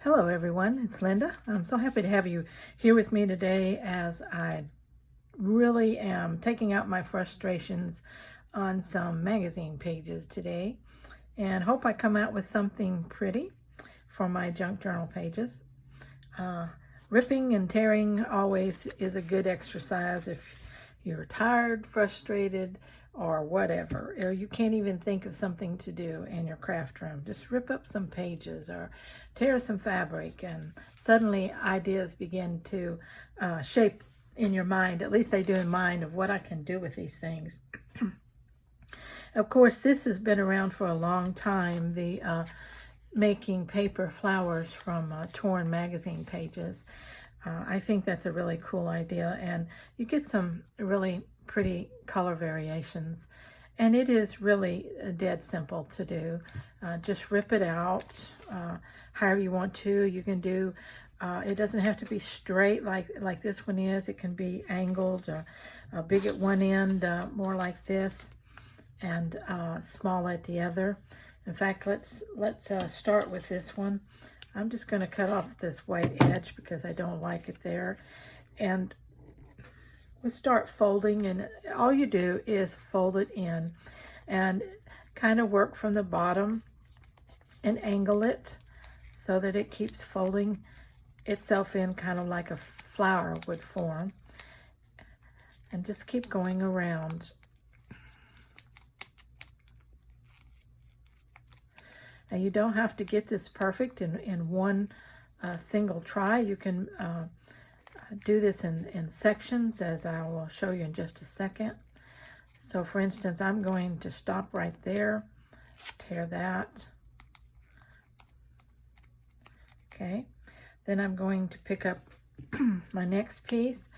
Hello everyone, it's Linda. I'm so happy to have you here with me today as I really am taking out my frustrations on some magazine pages today, and hope I come out with something pretty for my junk journal pages. Ripping and tearing always is a good exercise if you're tired, frustrated, or whatever, or you can't even think of something to do in your craft room. Just rip up some pages or tear some fabric, and suddenly ideas begin to shape in your mind, at least they do in mine, of what I can do with these things. Of course, this has been around for a long time, the making paper flowers from torn magazine pages. I think that's a really cool idea, and you get some really pretty color variations, and it is really dead simple to do. Just rip it out however you want to. You can do it doesn't have to be straight like this one is. It can be angled, big at one end, more like this, and small at the other. In fact, let's start with this one. I'm just going to cut off this white edge because I don't like it there, and we'll start folding, and all you do is fold it in and kind of work from the bottom and angle it so that it keeps folding itself in kind of like a flower would form, and just keep going around. Now you don't have to get this perfect in one single try. You can do this in sections, as I will show you in just a second. So for instance, I'm going to stop right there, tear that. Okay, then I'm going to pick up my next piece,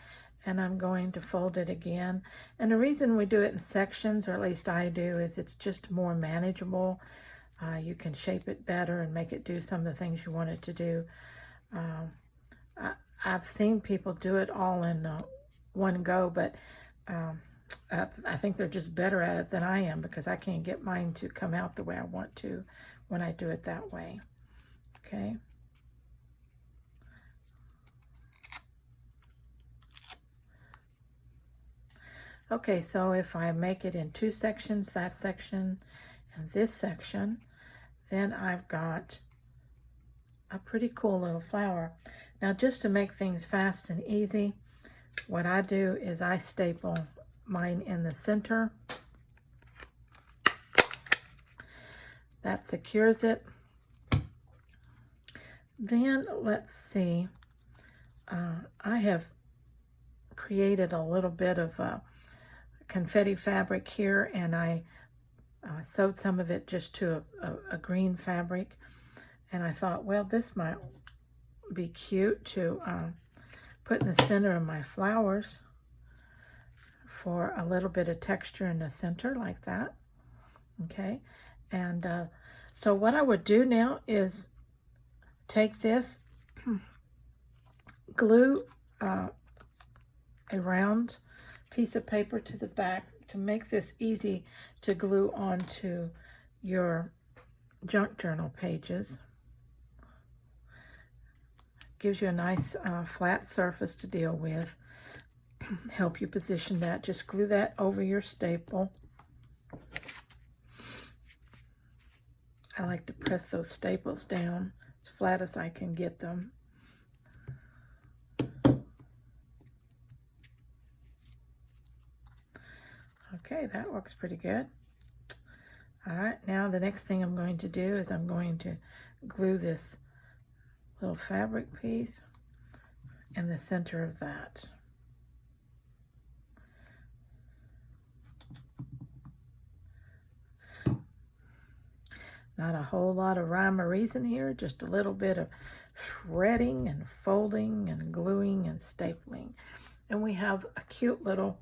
and I'm going to fold it again. And the reason we do it in sections, or at least I do, is it's just more manageable. You can shape it better and make it do some of the things you want it to do. I've seen people do it all in one go, but I think they're just better at it than I am, because I can't get mine to come out the way I want to when I do it that way. Okay. Okay, so if I make it in two sections, that section and this section, then I've got a pretty cool little flower. Now, just to make things fast and easy, what I do is I staple mine in the center. That secures it. Then let's see, I have created a little bit of confetti fabric here, and I sewed some of it just to a green fabric, and I thought, well, this might be cute to put in the center of my flowers for a little bit of texture in the center, like that. Okay, and so what I would do now is take this, glue a round piece of paper to the back to make this easy to glue onto your junk journal pages. Gives you a nice flat surface to deal with. Help you position that. Just glue that over your staple. I like to press those staples down as flat as I can get them. Okay, that works pretty good. All right, now the next thing I'm going to do is I'm going to glue this little fabric piece in the center of that. Not a whole lot of rhyme or reason here, just a little bit of shredding and folding and gluing and stapling. And we have a cute little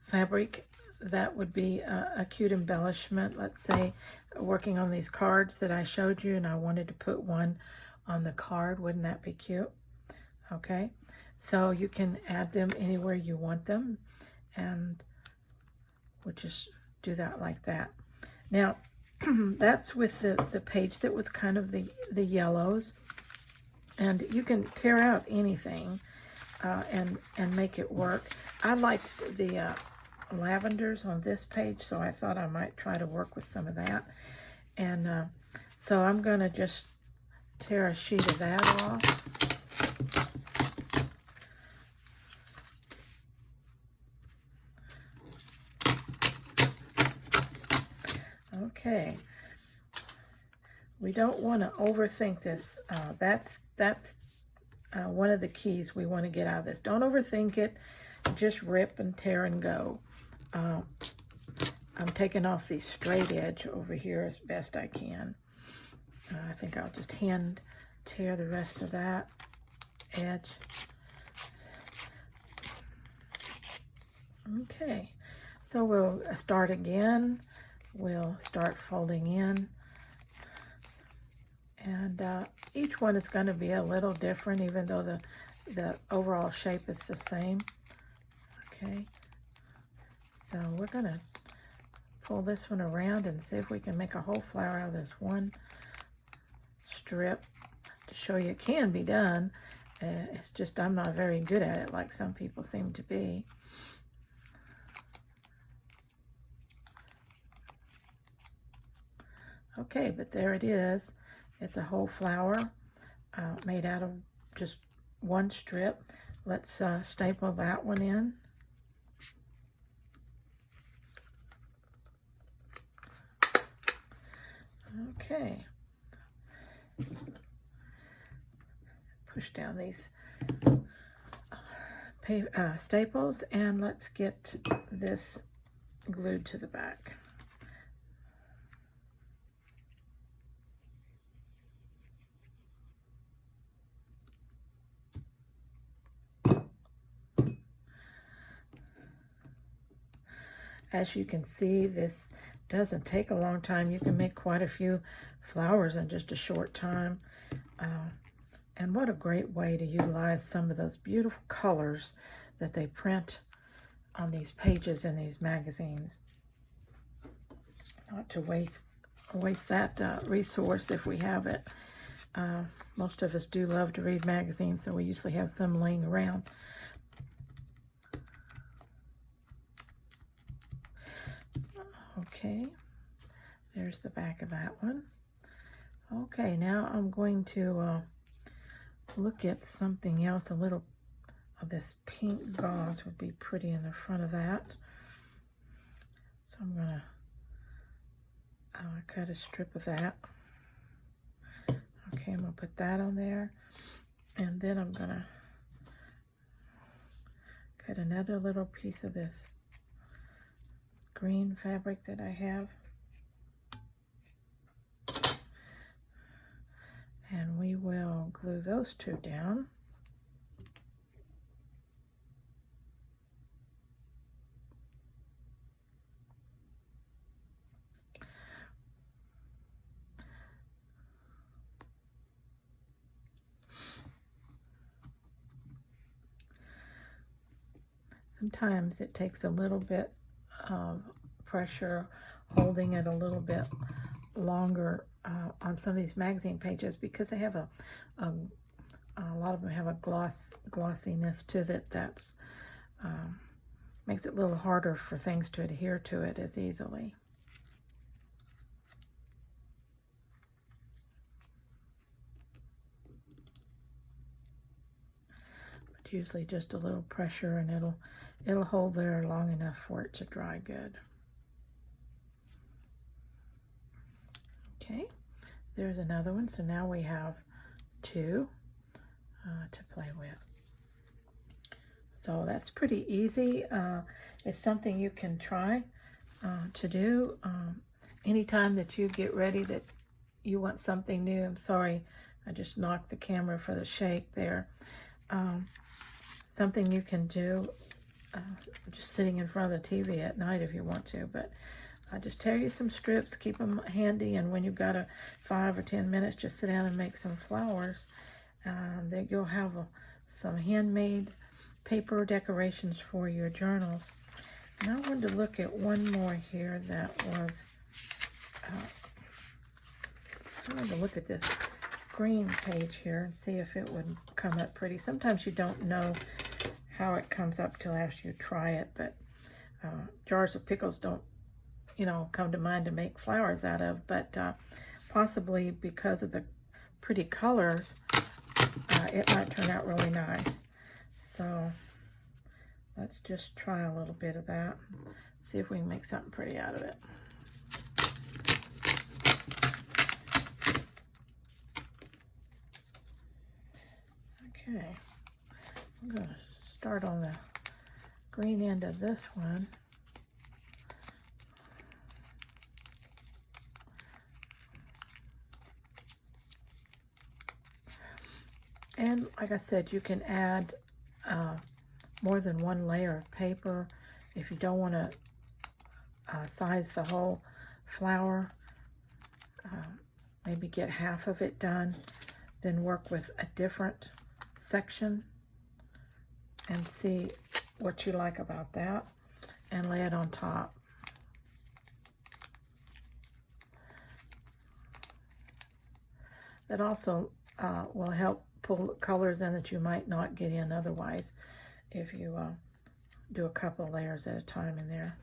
fabric that would be a cute embellishment. Let's say working on these cards that I showed you, and I wanted to put one on the card. Wouldn't that be cute? Okay, so you can add them anywhere you want them, and we'll just do that like that. Now, that's with the page that was kind of the yellows. And you can tear out anything and make it work. I liked the lavenders on this page, so I thought I might try to work with some of that. And so I'm going to just tear a sheet of that off. Okay. We don't want to overthink this. That's one of the keys we want to get out of this. Don't overthink it. Just rip and tear and go. I'm taking off the straight edge over here as best I can. I think I'll just hand tear the rest of that edge. Okay, so we'll start again. We'll start folding in. And each one is going to be a little different, even though the overall shape is the same. Okay, so we're going to pull this one around and see if we can make a whole flower out of this one strip to show you it can be done. It's just I'm not very good at it like some people seem to be. Okay, but there it is. It's a whole flower made out of just one strip. Let's staple that one in. Okay. Push down these staples, and let's get this glued to the back. As you can see, this doesn't take a long time. You can make quite a few flowers in just a short time. And what a great way to utilize some of those beautiful colors that they print on these pages in these magazines. Not to waste that resource if we have it. Most of us do love to read magazines, so we usually have some laying around. Okay, there's the back of that one. Okay, now I'm going to look at something else. A little of this pink gauze would be pretty in the front of that. So I'm going to cut a strip of that. Okay, I'm going to put that on there. And then I'm going to cut another little piece of this green fabric that I have. And we will glue those two down. Sometimes it takes a little bit of pressure, holding it a little bit longer on some of these magazine pages, because they have a lot of them have a glossiness to it that's makes it a little harder for things to adhere to it as easily. But usually just a little pressure and it'll hold there long enough for it to dry good. Okay, there's another one. So now we have two to play with. So that's pretty easy. It's something you can try to do anytime that you get ready that you want something new. I'm sorry, I just knocked the camera for the shake there. Something you can do just sitting in front of the TV at night if you want to, but just tear you some strips, keep them handy, and when you've got 5 or 10 minutes, just sit down and make some flowers. Then you'll have some handmade paper decorations for your journals. And I wanted to look at one more here that was I wanted to look at this green page here and see if it would come up pretty. Sometimes you don't know how it comes up till after you try it, but jars of pickles don't, come to mind to make flowers out of, but possibly because of the pretty colors, it might turn out really nice. So let's just try a little bit of that, see if we can make something pretty out of it. Okay, I'm going to start on the green end of this one. And like I said, you can add more than one layer of paper. If you don't want to size the whole flower, maybe get half of it done, then work with a different section and see what you like about that and lay it on top. That also will help pull colors in that you might not get in otherwise if you do a couple of layers at a time in there.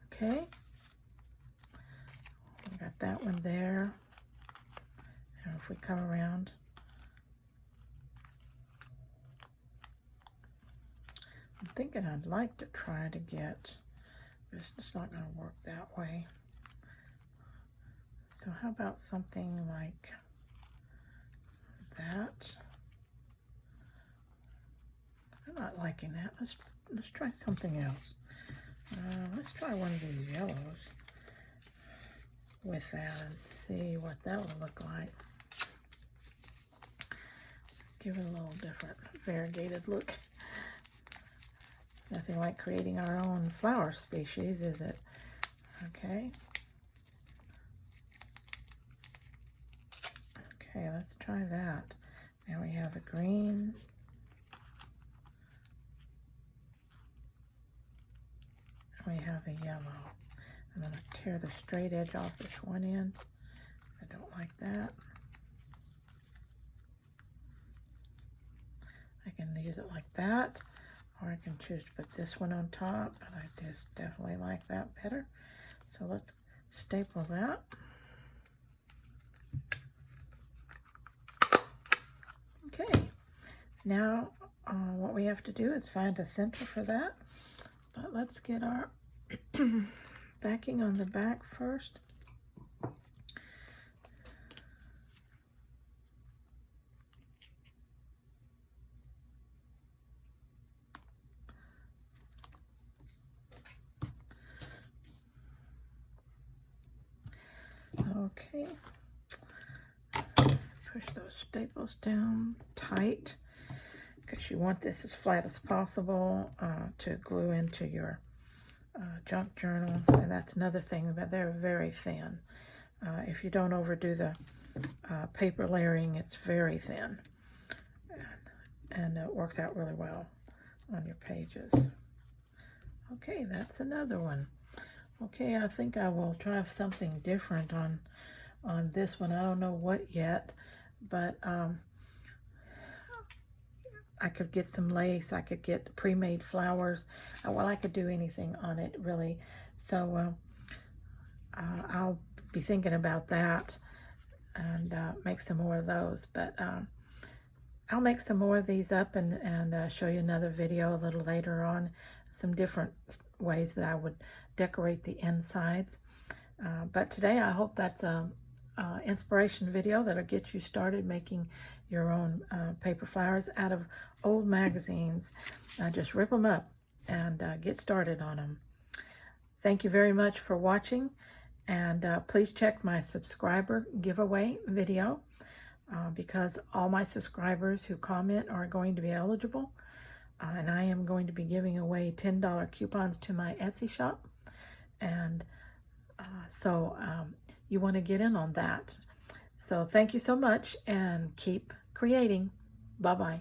Okay, we got that one there. And if we come around, I'm thinking I'd like to try to get, but it's not going to work that way. So how about something like that? I'm not liking that. Let's try something else. Let's try one of these yellows with that and see what that will look like. Give it a little different variegated look. Nothing like creating our own flower species, is it? Okay. Okay, let's try that. Now we have a green. We have a yellow. I'm going to tear the straight edge off this one end. I don't like that. I can use it like that, or I can choose to put this one on top, but I just definitely like that better. So let's staple that. Okay, now what we have to do is find a center for that, but let's get our backing on the back first. Okay, push those staples down tight because you want this as flat as possible to glue into your junk journal. And that's another thing, that they're very thin. If you don't overdo the paper layering, it's very thin, and it works out really well on your pages. Okay, that's another one. Okay, I think I will try something different on this one. I don't know what yet, but I could get some lace. I could get pre-made flowers. Well, I could do anything on it, really. So I'll be thinking about that and make some more of those. But I'll make some more of these up and show you another video a little later on, some different ways that I would decorate the insides. But today I hope that's a inspiration video that'll get you started making your own paper flowers out of old magazines. Just rip them up and get started on them. Thank you very much for watching, and please check my subscriber giveaway video because all my subscribers who comment are going to be eligible, and I am going to be giving away $10 coupons to my Etsy shop, and so you want to get in on that. So thank you so much, and keep creating. Bye-bye.